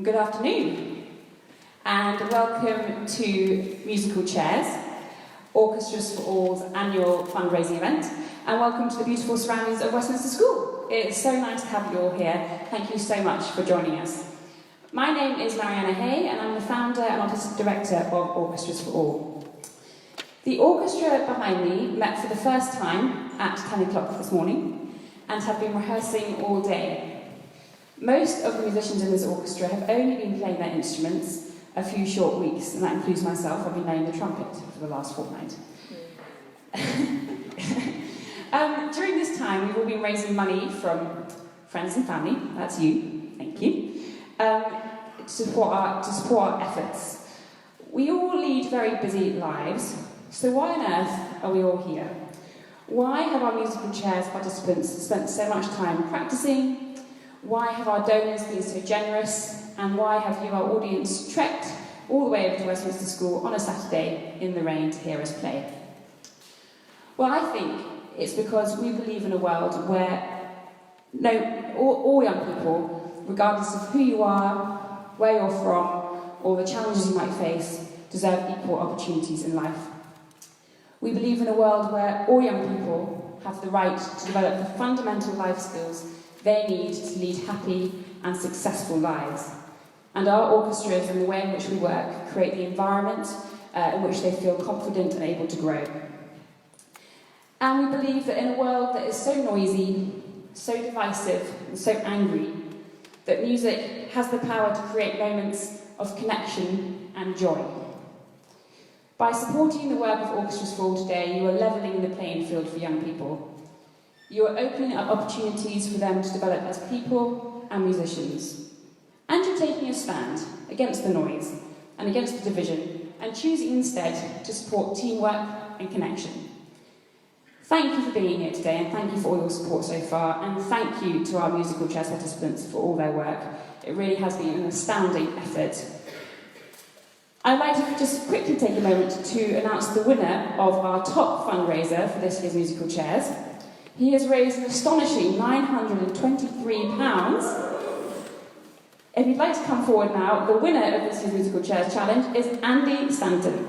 Good afternoon, and welcome to Musical Chairs, Orchestras for All's annual fundraising event, and welcome to the beautiful surroundings of Westminster School. It's so nice to have you all here. Thank you so much for joining us. My name is Mariana Hay, and I'm the founder and artistic director of Orchestras for All. The orchestra behind me met for the first time at 10 o'clock this morning and have been rehearsing all day. Most of the musicians in this orchestra have only been playing their instruments a few short weeks, and that includes myself. I've been playing the trumpet for the last fortnight. During this time, we've all been raising money from friends and family, that's you, thank you, to support our efforts. We all lead very busy lives, so why on earth are we all here? Why have our musical chairs participants spent so much time practicing? Why have our donors been so generous? And why have you, our audience, trekked all the way over to Westminster School on a Saturday in the rain to hear us play? Well, I think it's because we believe in a world where all young people, regardless of who you are, where you're from, or the challenges you might face, deserve equal opportunities in life. We believe in a world where all young people have the right to develop the fundamental life skills they need to lead happy and successful lives. And our orchestras and the way in which we work create the environment in which they feel confident and able to grow. And we believe that in a world that is so noisy, so divisive, and so angry, that music has the power to create moments of connection and joy. By supporting the work of Orchestras for All today, you are levelling the playing field for young people. You are opening up opportunities for them to develop as people and musicians. And you're taking a stand against the noise and against the division and choosing instead to support teamwork and connection. Thank you for being here today, and thank you for all your support so far, and thank you to our musical chairs participants for all their work. It really has been an astounding effort. I'd like to just quickly take a moment to announce the winner of our top fundraiser for this year's musical chairs. He has raised an astonishing £923. If you'd like to come forward now, the winner of this year's Musical Chairs Challenge is Andy Stanton.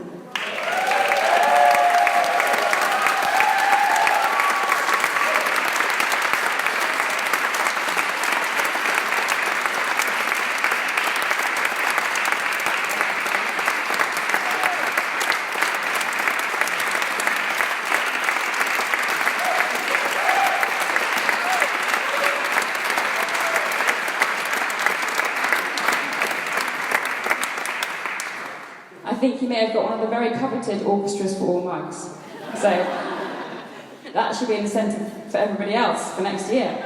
I think he may have got one of the very coveted Orchestras for All mugs. So that should be an incentive for everybody else for next year.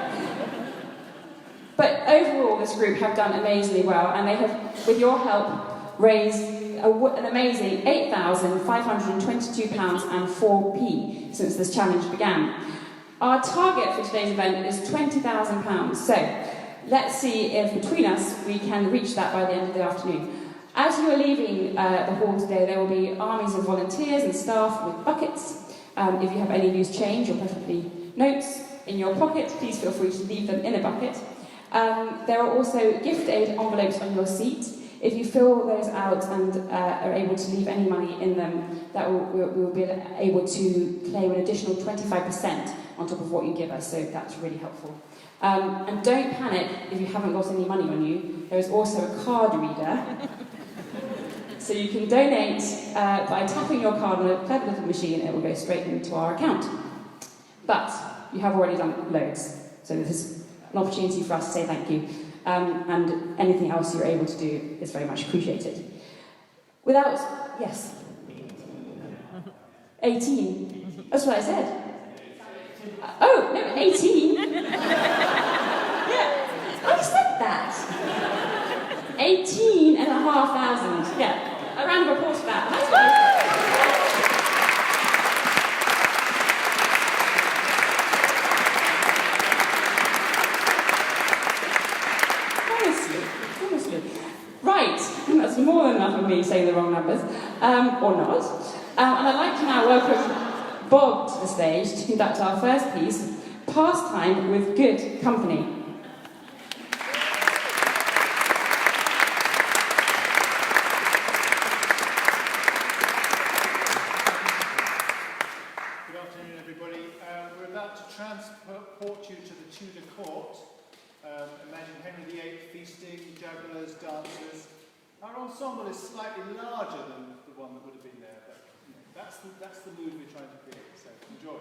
But overall, this group have done amazingly well, and they have, with your help, raised an amazing £8,522.04 since this challenge began. Our target for today's event is £20,000, so let's see if between us we can reach that by the end of the afternoon. As you are leaving the hall today, there will be armies of volunteers and staff with buckets. If you have any loose change or preferably notes in your pocket, please feel free to leave them in a bucket. There are also gift aid envelopes on your seat. If you fill those out and are able to leave any money in them, we'll be able to claim an additional 25% on top of what you give us, so that's really helpful. And don't panic if you haven't got any money on you. There is also a card reader. So you can donate by tapping your card on a clever little machine. It will go straight into our account. But you have already done loads, so this is an opportunity for us to say thank you. And anything else you're able to do is very much appreciated. Yes? 18. That's what I said. Oh, no, 18? Yeah, I said that. 18,500. Yeah. A round of applause for that. That's right. Honestly. Right, that's more than enough of me saying the wrong numbers, or not. And I'd like to now welcome Bob to the stage to conduct our first piece, Pastime with Good Company. Tudor court. Imagine Henry VIII feasting, jugglers, dancers. Our ensemble is slightly larger than the one that would have been there, but you know, that's the mood we're trying to create, so enjoy.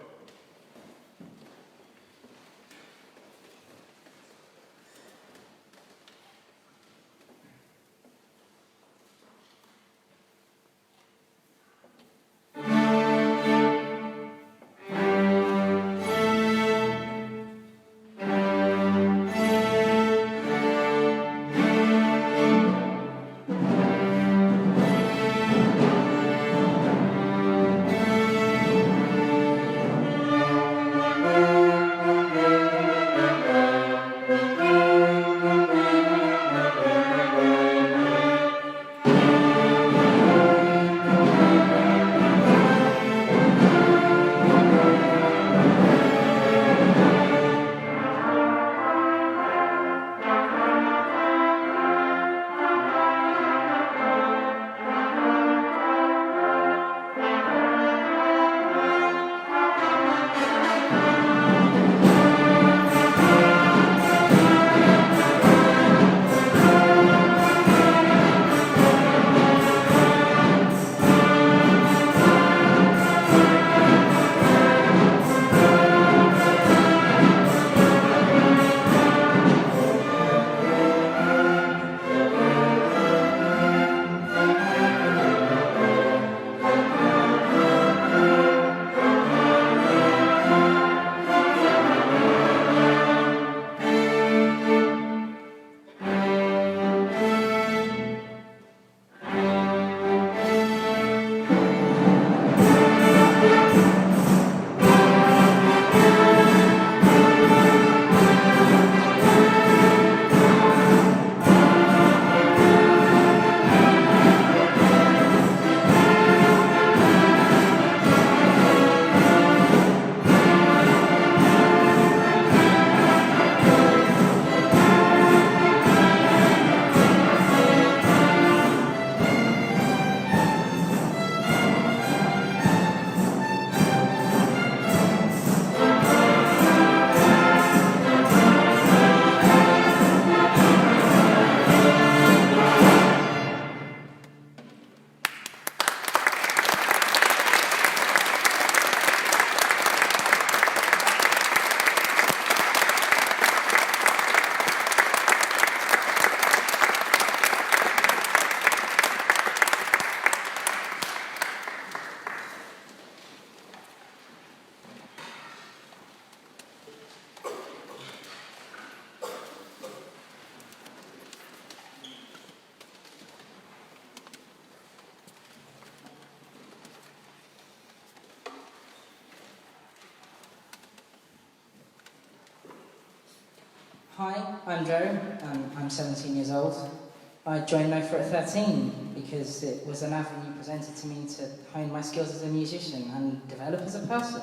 Hi, I'm Joe, I'm 17 years old. I joined NOFA at 13 because it was an avenue presented to me to hone my skills as a musician and develop as a person.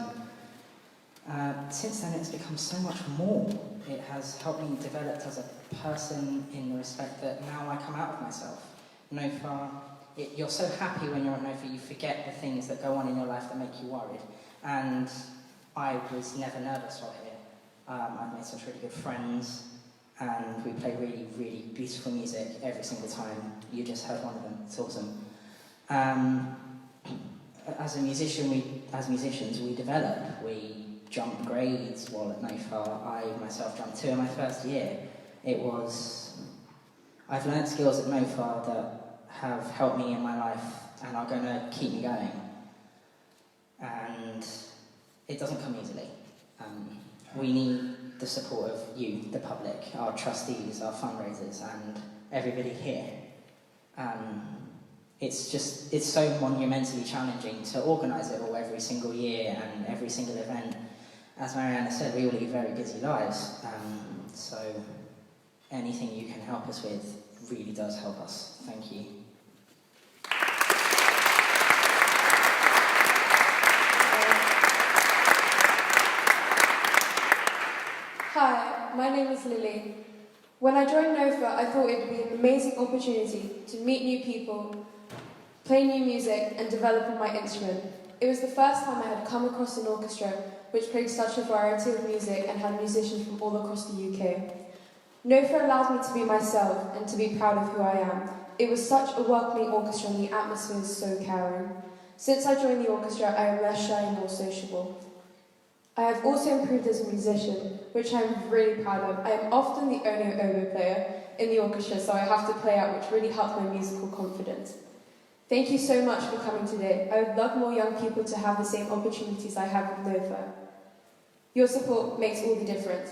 Since then it's become so much more. It has helped me develop as a person in the respect that now I come out of myself. NOFA, you're so happy when you're at NOFA, you forget the things that go on in your life that make you worried. And I was never nervous while here. I've made such really good friends, and we play really, really beautiful music every single time. You just heard one of them, it's awesome. As musicians, we develop, we jump grades while at NOFA. I myself jumped 2 in my first year. I've learned skills at NOFA that have helped me in my life and are going to keep me going. And it doesn't come easily. We need the support of you, the public, our trustees, our fundraisers, and everybody here. It's so monumentally challenging to organise it all every single year and every single event. As Mariana said, we all lead very busy lives, so anything you can help us with really does help us. Thank you. Hi, my name is Lily. When I joined NOFA, I thought it would be an amazing opportunity to meet new people, play new music, and develop on my instrument. It was the first time I had come across an orchestra which plays such a variety of music and had musicians from all across the UK. NOFA allows me to be myself and to be proud of who I am. It was such a welcoming orchestra and the atmosphere is so caring. Since I joined the orchestra, I am less shy and more sociable. I have also improved as a musician, which I am really proud of. I am often the only oboe player in the orchestra, so I have to play out, which really helps my musical confidence. Thank you so much for coming today. I would love more young people to have the same opportunities I have with NOFA. Your support makes all the difference.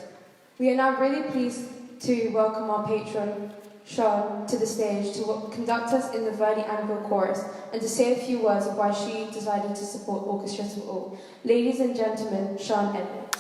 We are now really pleased to welcome our patron, Sean, to the stage to conduct us in the Verdi Anvil Chorus and to say a few words of why she decided to support Orchestras for All. Ladies and gentlemen, Sean Edwards.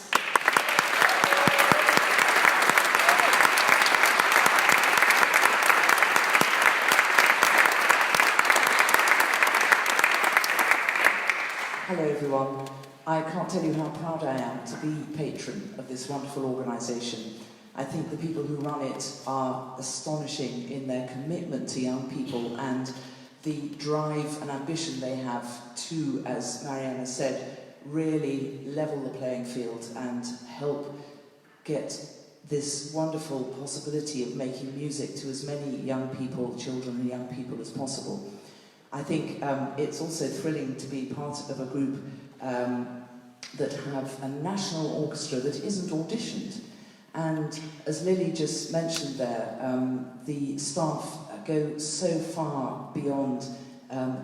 Hello everyone. I can't tell you how proud I am to be patron of this wonderful organisation. I think the people who run it are astonishing in their commitment to young people and the drive and ambition they have to, as Mariana said, really level the playing field and help get this wonderful possibility of making music to as many young people, children and young people as possible. I think it's also thrilling to be part of a group that have a national orchestra that isn't auditioned. And as Lily just mentioned there, the staff go so far beyond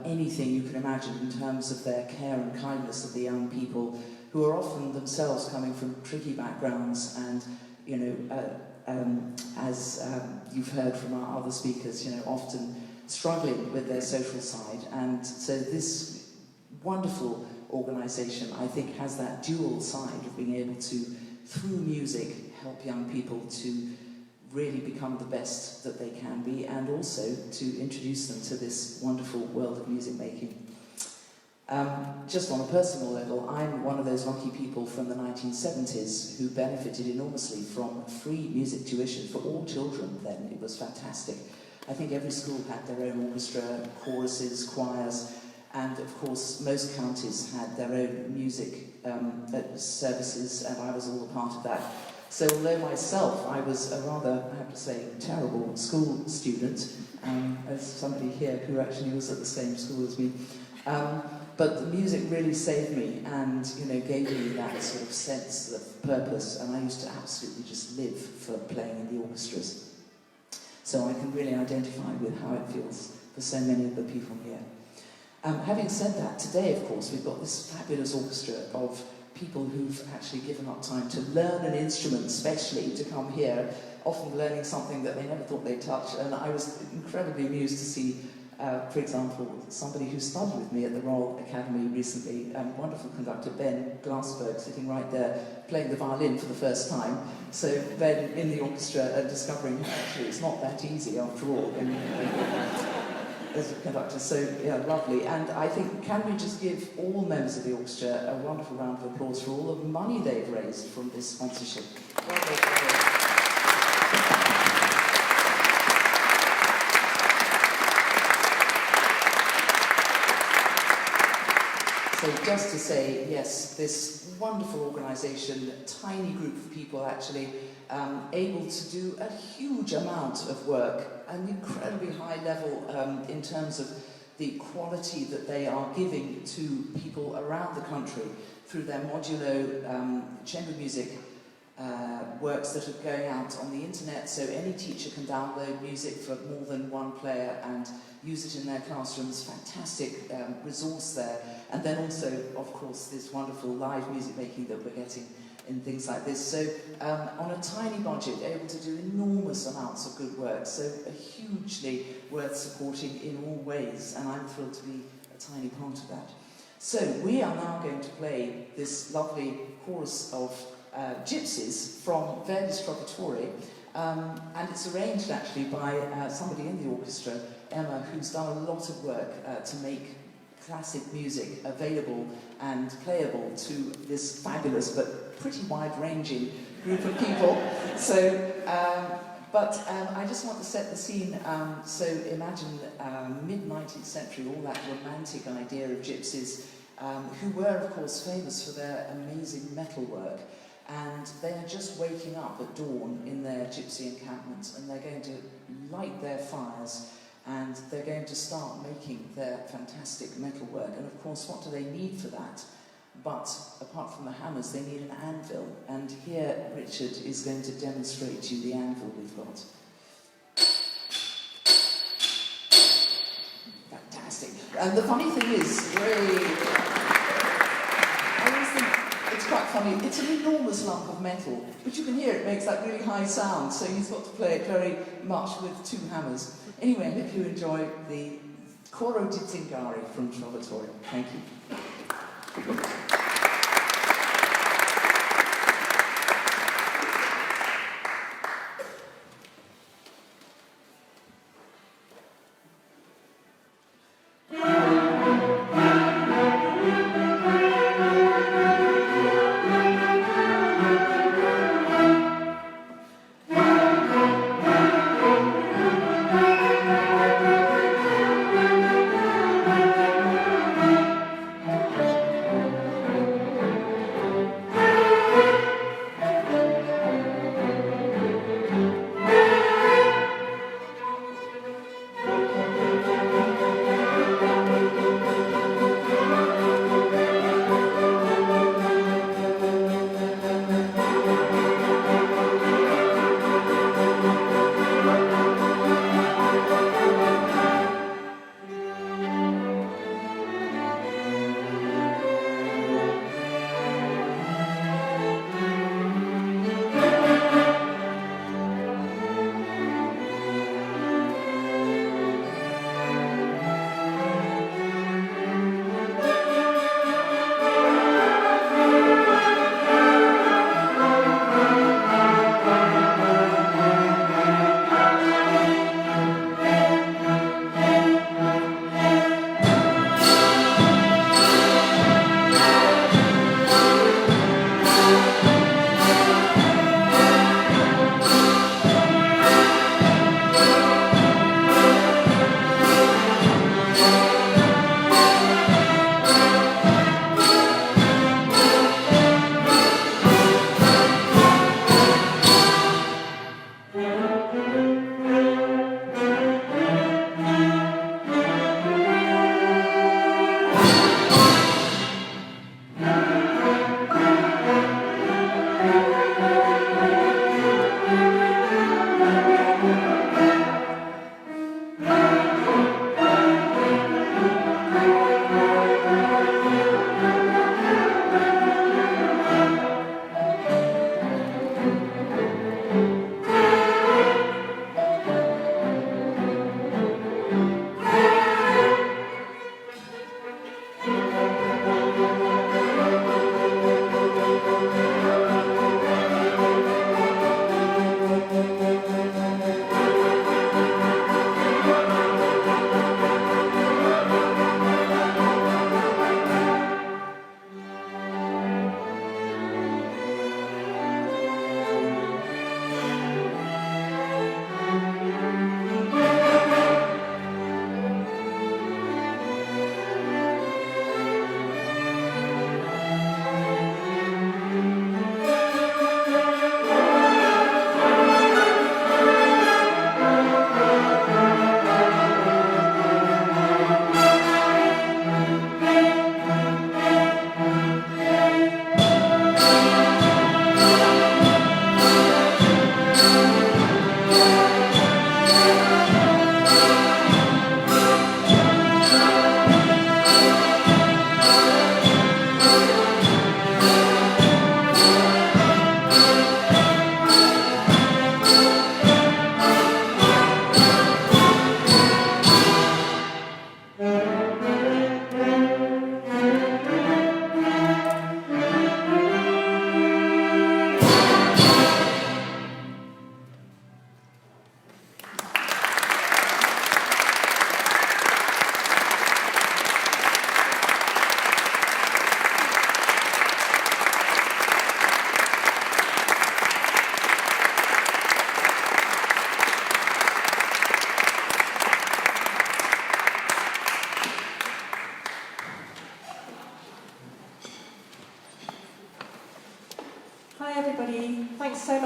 anything you can imagine in terms of their care and kindness of the young people who are often themselves coming from tricky backgrounds and, you know, as you've heard from our other speakers, you know, often struggling with their social side. And so this wonderful organisation, I think, has that dual side of being able to, through music, help young people to really become the best that they can be and also to introduce them to this wonderful world of music making. Just on a personal level, I'm one of those lucky people from the 1970s who benefited enormously from free music tuition for all children then. It was fantastic. I think every school had their own orchestra, choruses, choirs, and of course most counties had their own music services, and I was all a part of that. So although myself, I was a rather, I have to say, terrible school student, as somebody here who actually was at the same school as me, but the music really saved me and, you know, gave me that sort of sense of purpose, and I used to absolutely just live for playing in the orchestras. So I can really identify with how it feels for so many of the people here. Having said that, today, of course, we've got this fabulous orchestra of people who've actually given up time to learn an instrument, especially to come here, often learning something that they never thought they'd touch. And I was incredibly amused to see, for example, somebody who studied with me at the Royal Academy recently, wonderful conductor Ben Glassberg, sitting right there, playing the violin for the first time. So Ben in the orchestra discovering actually it's not that easy after all. As a conductor, so yeah, lovely. And I think, can we just give all members of the orchestra a wonderful round of applause for all the money they've raised from this sponsorship? So just to say, yes, this wonderful organisation, a tiny group of people actually able to do a huge amount of work, an incredibly high level in terms of the quality that they are giving to people around the country through their modulo chamber music works that are going out on the internet, so any teacher can download music for more than one player and use it in their classrooms. Fantastic resource there. And then also, of course, this wonderful live music making that we're getting in things like this. So on a tiny budget, able to do enormous amounts of good work. So hugely worth supporting in all ways, and I'm thrilled to be a tiny part of that. So we are now going to play this lovely chorus of gypsies from Verdi's Trovatore, and it's arranged actually by somebody in the orchestra, Emma, who's done a lot of work to make classic music available and playable to this fabulous but pretty wide-ranging group of people. So, I just want to set the scene. So imagine mid-19th century, all that romantic idea of gypsies who were, of course, famous for their amazing metalwork. And they are just waking up at dawn in their gypsy encampments, and they're going to light their fires, and they're going to start making their fantastic metalwork. And of course, what do they need for that? But apart from the hammers, they need an anvil. And here, Richard is going to demonstrate to you the anvil we've got. Fantastic. And the funny thing is, I always think it's quite funny. It's an enormous lump of metal, but you can hear it makes that really high sound, so he's got to play it very much with 2 hammers. Anyway, I hope you enjoy the Coro di Zingari from Trovatore. Thank you.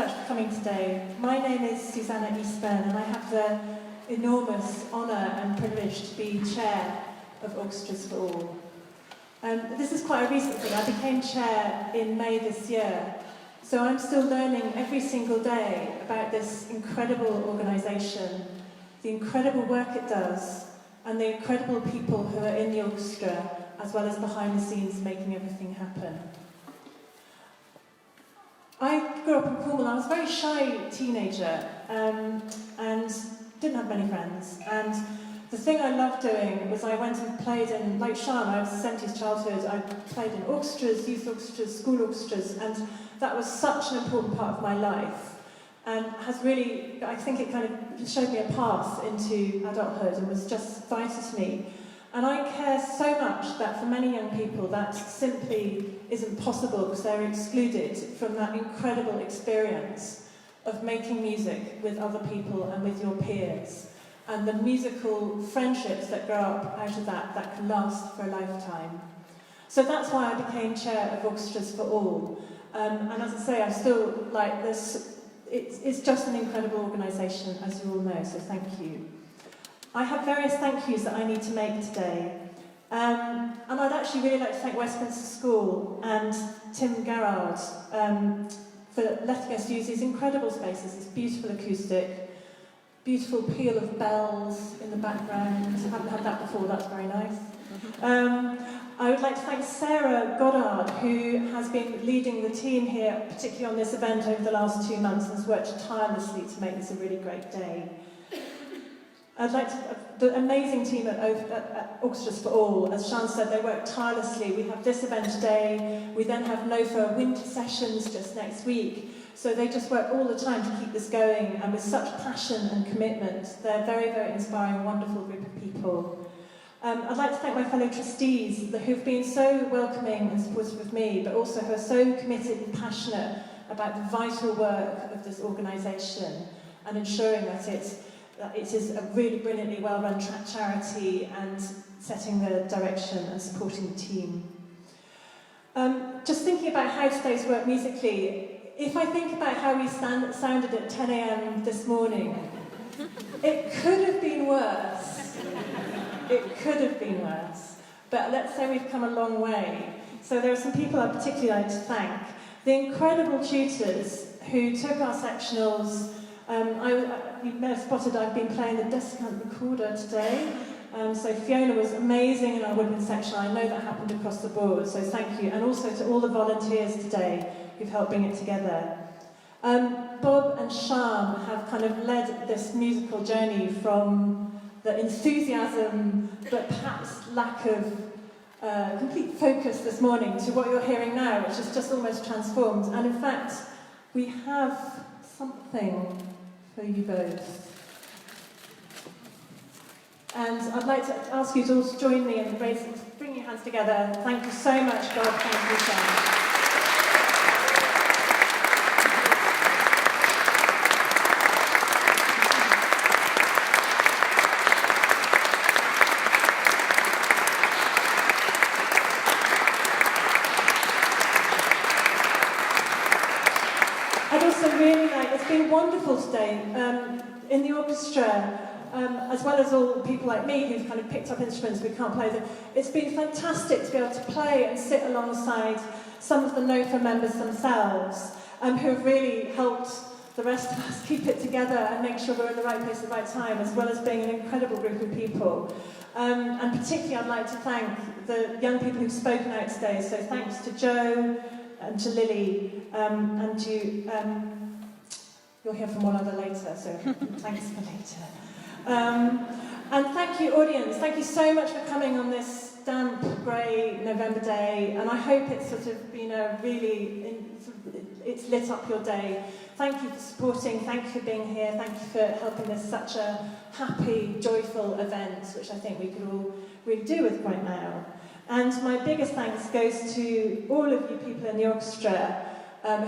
much for coming today. My name is Susanna Eastburn, and I have the enormous honour and privilege to be chair of Orchestras for All. This is quite a recent thing. I became chair in May this year, so I'm still learning every single day about this incredible organisation, the incredible work it does, and the incredible people who are in the orchestra, as well as behind the scenes making everything happen. I grew up in Cornwall. I was a very shy teenager and didn't have many friends. And the thing I loved doing was I went and played in, like Sean, I was a 70s childhood, I played in orchestras, youth orchestras, school orchestras, and that was such an important part of my life. And has really, I think it kind of showed me a path into adulthood and was just vital to me. And I care so much that for many young people that simply isn't possible because they're excluded from that incredible experience of making music with other people and with your peers. And the musical friendships that grow up out of that can last for a lifetime. So that's why I became chair of Orchestras for All. And as I say, I still like this. It's just an incredible organisation, as you all know, so thank you. I have various thank yous that I need to make today. And I'd actually really like to thank Westminster School and Tim Garrard for letting us use these incredible spaces, this beautiful acoustic, beautiful peal of bells in the background. I haven't had that before, that's very nice. I would like to thank Sarah Goddard, who has been leading the team here, particularly on this event over the last 2 months, and has worked tirelessly to make this a really great day. I'd like to, the amazing team at Orchestras for All, as Sean said, they work tirelessly. We have this event today, we then have NOFA winter sessions just next week, so they just work all the time to keep this going, and with such passion and commitment. They're very, very inspiring, wonderful group of people. I'd like to thank my fellow trustees who've been so welcoming and supportive of me, but also who are so committed and passionate about the vital work of this organisation and ensuring that it is a really brilliantly well-run charity and setting the direction and supporting the team. Just thinking about how today's work musically, if I think about how we sounded at 10 a.m. this morning, it could have been worse. It could have been worse. But let's say we've come a long way. So there are some people I'd particularly like to thank. The incredible tutors who took our sectionals. You may have spotted I've been playing the descant recorder today. So Fiona was amazing in our woodwind section. I know that happened across the board, so thank you. And also to all the volunteers today who've helped bring it together. Bob and Sharm have kind of led this musical journey from the enthusiasm, but perhaps lack of complete focus this morning to what you're hearing now, which is just almost transformed. And in fact, we have something for you both. And I'd like to ask you to all join me in bring your hands together. Thank you so much, God. Thank you, Sam. I'd also really like, it's been wonderful today in the orchestra, as well as all people like me who've kind of picked up instruments we can't play them. It's been fantastic to be able to play and sit alongside some of the NOFA members themselves, who have really helped the rest of us keep it together and make sure we're in the right place at the right time, as well as being an incredible group of people. And particularly I'd like to thank the young people who've spoken out today, so thanks to Joe and to Lily, and to, you'll hear from one other later, so thanks for later. And thank you, audience. Thank you so much for coming on this damp, grey November day, and I hope it's sort of been a really, it's lit up your day. Thank you for supporting, thank you for being here, thank you for helping this such a happy, joyful event, which I think we could all really do with right now. And my biggest thanks goes to all of you people in the orchestra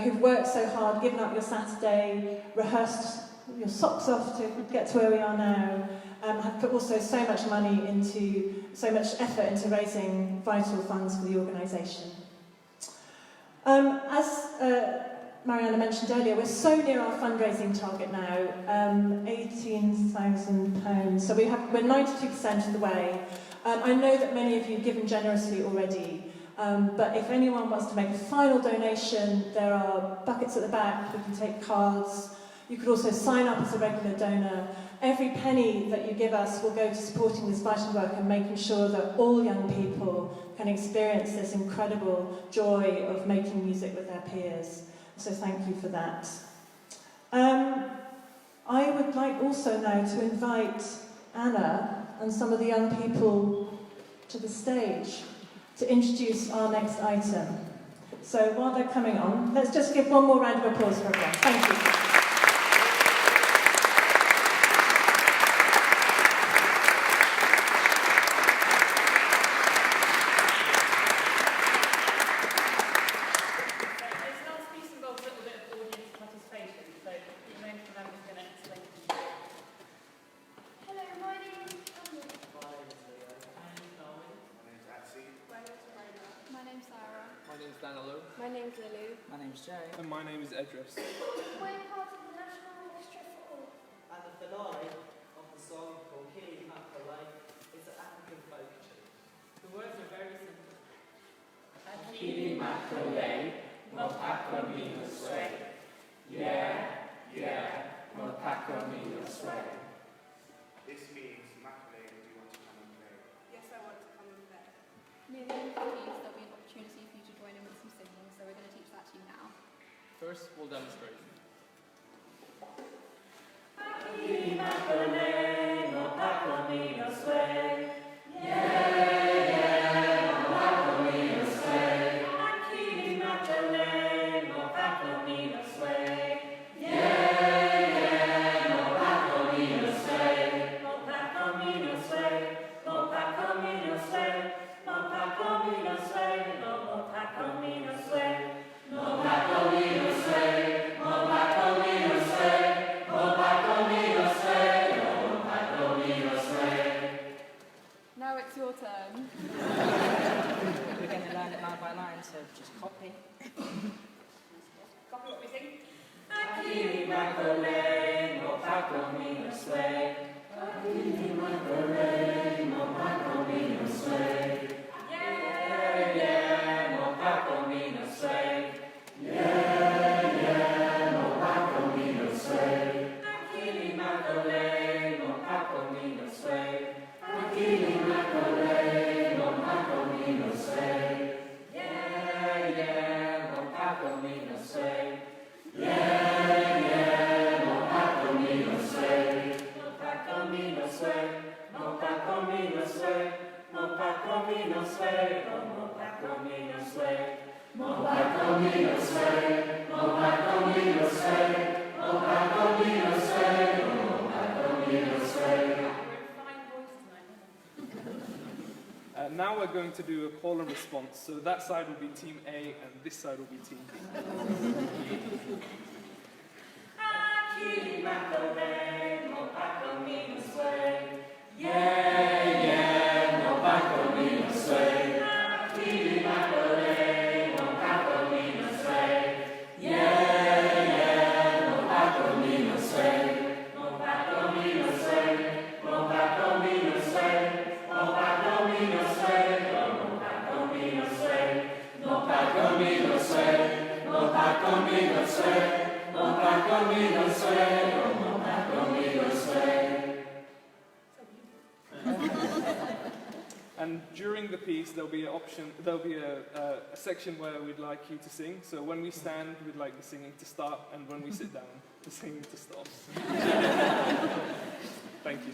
who've worked so hard, given up your Saturday, rehearsed your socks off to get to where we are now, have put also so much money into, so much effort into raising vital funds for the organisation. As Mariana mentioned earlier, we're so near our fundraising target now, £18,000. So we're 92% of the way. I know that many of you have given generously already, but if anyone wants to make a final donation, there are buckets at the back, we can take cards. You could also sign up as a regular donor. Every penny that you give us will go to supporting this vital work and making sure that all young people can experience this incredible joy of making music with their peers. So thank you for that. I would like also now to invite Anna and some of the young people to the stage to introduce our next item. So while they're coming on, let's just give one more round of applause for everyone. Thank you. My name's Lily. My name's Jay. And my name is Edris. We're part of the National Orchestra for All. And the finale of the song called Kili Makalei is an African folk tune. The words are very simple. Kili Makalei, Mopaka Mina Sway. Yeah, Mopaka Mina Sway. This means, Makalei, do you want to come and play? Yes, I want to come and play. Near the end of the piece, there'll be an opportunity for you to join in with some singing, so we're going to teach that to you now. First, we'll demonstrate. Kili Makalei, Mopaka Mina Sway. Mopaka Mina Sway. Kili Makalei, Mopaka Mina Sway. Mopaka Mina Sway. Mopaka Mina Sway. Mopaka Mina Sway. Mopaka Mina Sway. Mopaka Mina Sway. Mopaka Mina Sway. Mopaka Mina Sway. Mopaka Mina Sway. Mopaka Mina Sway. Now it's your turn. We're going to learn it line by line, so just copy. Copy what we sing. Kili Makalei, Mopaka Mina Sway. Kili Makalei, Mopaka Mina Sway. Mopaka Mina Sway. Mopaka Mina Sway. Kili Makalei, Mopaka Mina Sway. Kili Makalei, Mopaka Mina Sway. Mopaka Mina Sway. Mopaka Mina Sway. Mopaka Mina Sway. Mopaka Mina Sway. Mopaka Mina Sway. Mopaka Mina Sway. Mopaka Mina Sway. Mopaka Mina Sway. Mopaka Mina Sway. Mopaka Mina Sway. Now we're going to do a call and response. So that side will be Team A and this side will be Team B. Kili Makalei, Mopaka Mina Sway. Mopaka Mina Sway. Kili Makalei, Mopaka Mina Sway. Mopaka Mina Sway. Mopaka Mina Sway. Mopaka Mina Sway. Mopaka Mina Sway. Mopaka Mina Sway. Mopaka Mina Sway. Mopaka Mina Sway. Mopaka Mina Sway. Mopaka Mina Sway. And during the piece, there'll be a section where we'd like you to sing. So when we stand, we'd like the singing to start, and when we sit down, the singing to stop. Thank you.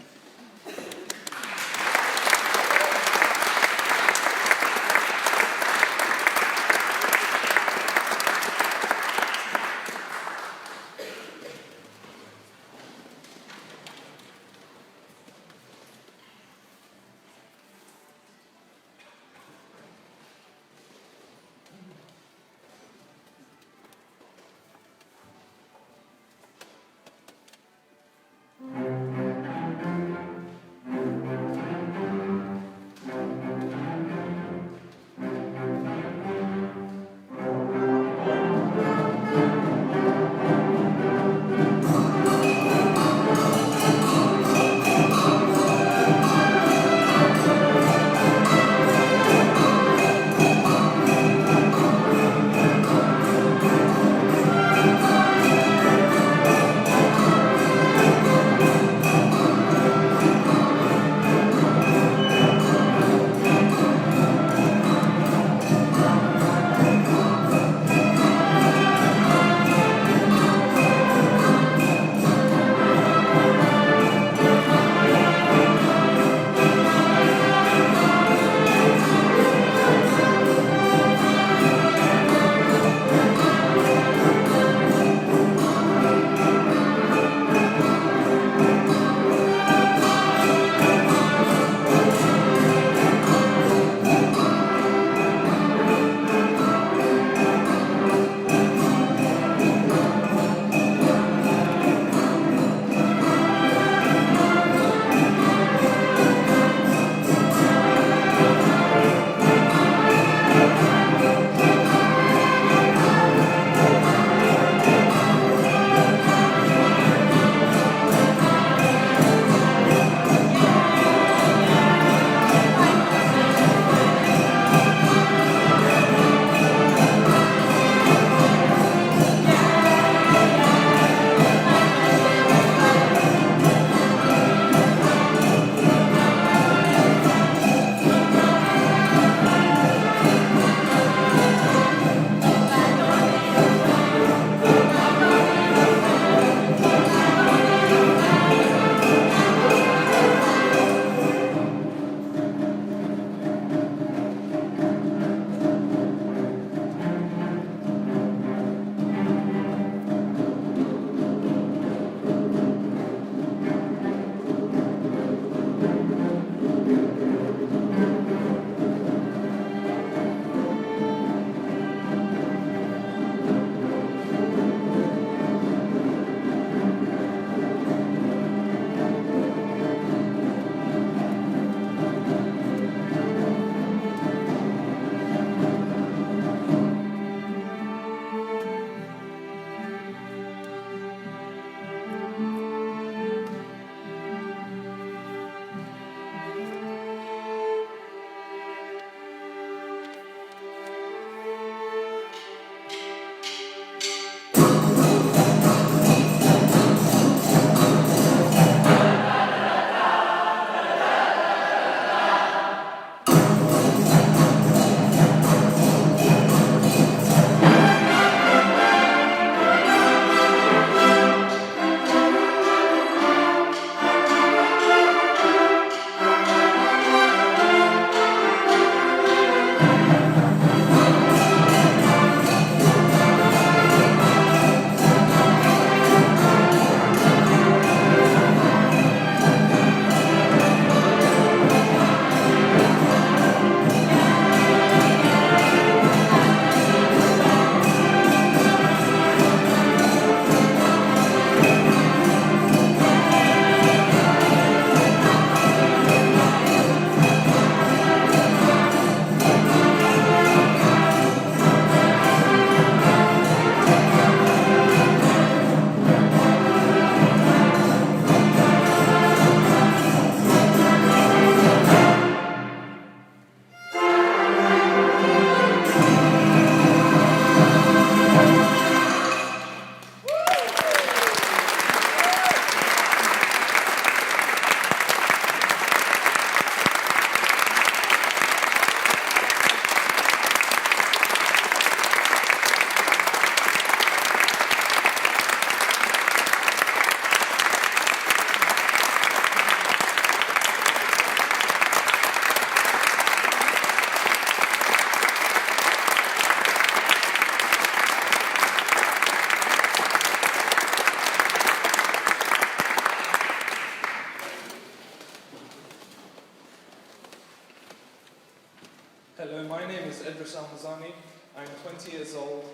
Idris Al-Mazani. I'm 20 years old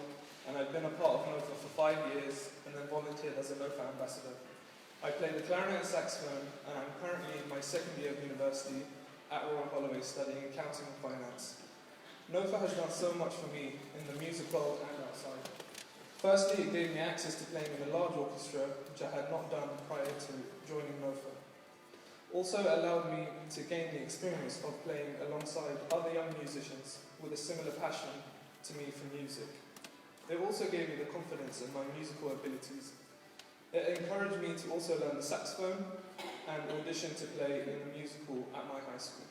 and I've been a part of NOFA for 5 years and then volunteered as a NOFA ambassador. I play the clarinet and saxophone and I'm currently in my second year of university at Royal Holloway studying accounting and finance. NOFA has done so much for me in the music world and outside. Firstly, it gave me access to playing in a large orchestra, which I had not done prior to joining NOFA. Also, it allowed me to gain the experience of playing alongside other young musicians with a similar passion to me for music. It also gave me the confidence in my musical abilities. It encouraged me to also learn the saxophone and audition to play in a musical at my high school.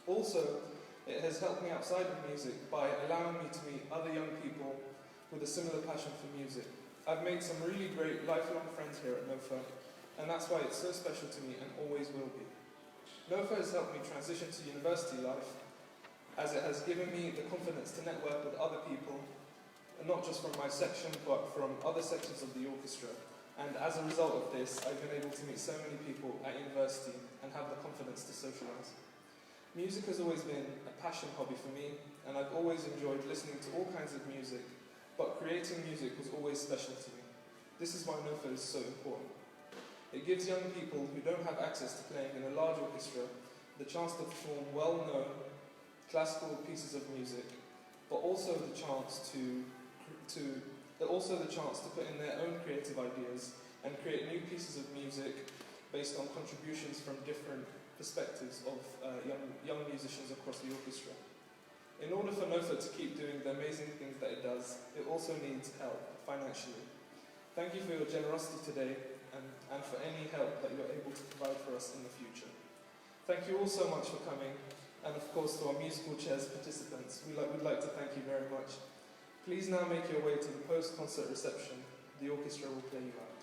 Also, it has helped me outside of music by allowing me to meet other young people with a similar passion for music. I've made some really great lifelong friends here at NOFA, and that's why it's so special to me and always will be. NOFA has helped me transition to university life, as it has given me the confidence to network with other people, and not just from my section, but from other sections of the orchestra. And as a result of this, I've been able to meet so many people at university and have the confidence to socialise. Music has always been a passion hobby for me, and I've always enjoyed listening to all kinds of music, but creating music was always special to me. This is why NOFA is so important. It gives young people who don't have access to playing in a large orchestra the chance to perform well-known classical pieces of music, but also the chance to put in their own creative ideas and create new pieces of music based on contributions from different perspectives of young musicians across the orchestra. In order for NOFA to keep doing the amazing things that it does, it also needs help financially. Thank you for your generosity today and for any help that you're able to provide for us in the future. Thank you all so much for coming, and of course to our musical chairs participants, we'd like to thank you very much. Please now make your way to the post-concert reception. The orchestra will play you out.